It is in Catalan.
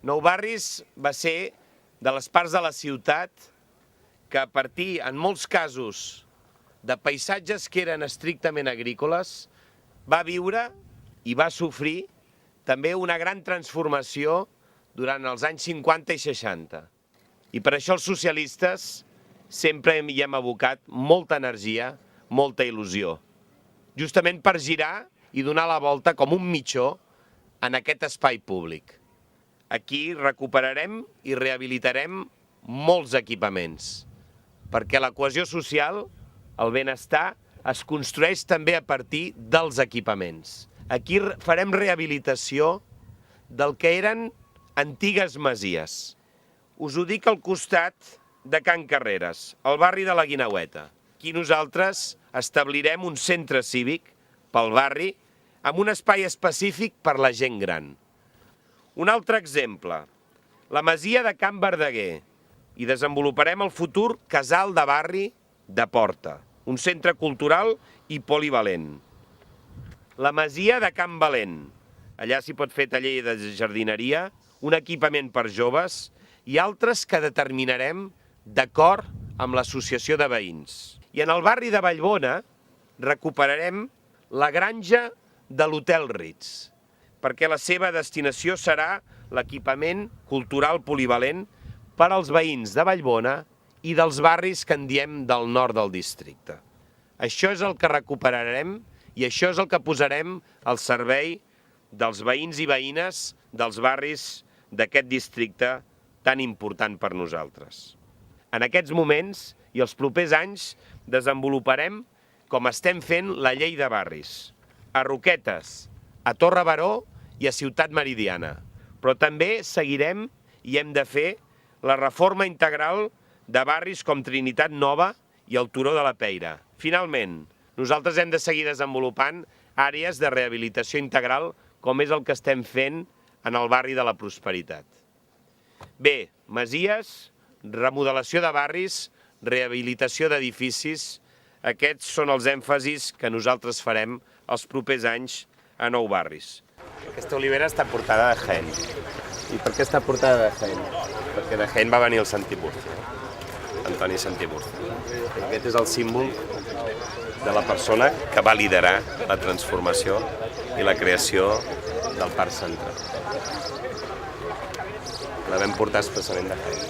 Nou Barris va ser de les parts de la ciutat que a partir, en molts casos, de paisatges que eren estrictament agrícoles, va viure i va sofrir també una gran transformació durant els anys 50 i 60. I per això els socialistes sempre hi hem abocat molta energia, molta il·lusió, justament per girar i donar la volta com un mitjó en aquest espai públic. Aquí recuperarem i rehabilitarem molts equipaments, perquè la cohesió social, el benestar, es construeix també a partir dels equipaments. Aquí farem rehabilitació del que eren antigues masies. Us ho dic al costat de Can Carreres, al barri de la Guineueta. Aquí nosaltres establirem un centre cívic pel barri amb un espai específic per la gent gran. Un altre exemple, la masia de Can Verdaguer, i desenvoluparem el futur casal de barri de Porta, un centre cultural i polivalent. La masia de Can Valent, allà s'hi pot fer taller de jardineria, un equipament per joves i altres que determinarem d'acord amb l'associació de veïns. I en el barri de Vallbona recuperarem la granja de l'Hotel Ritz, perquè la seva destinació serà l'equipament cultural polivalent per als veïns de Vallbona i dels barris que en diem del nord del districte. Això és el que recuperarem i això és el que posarem al servei dels veïns i veïnes dels barris d'aquest districte tan important per nosaltres. En aquests moments i els propers anys desenvoluparem, com estem fent, la llei de barris, a Roquetes, a Torre Baró i a Ciutat Meridiana. Però també seguirem i hem de fer la reforma integral de barris com Trinitat Nova i el Turó de la Peira. Finalment, nosaltres hem de seguir desenvolupant àrees de rehabilitació integral com és el que estem fent en el barri de la Prosperitat. Bé, masies, remodelació de barris, rehabilitació d'edificis, aquests són els èmfasis que nosaltres farem els propers anys a Nou Barris. Aquesta olivera està portada de Jaén. I per què està portada de Jaén? Perquè de Jaén va venir el Santiburcio, Antoni Santiburcio. Aquest és el símbol de la persona que va liderar la transformació i la creació del Parc Central. La vam portar expressament de Jaén.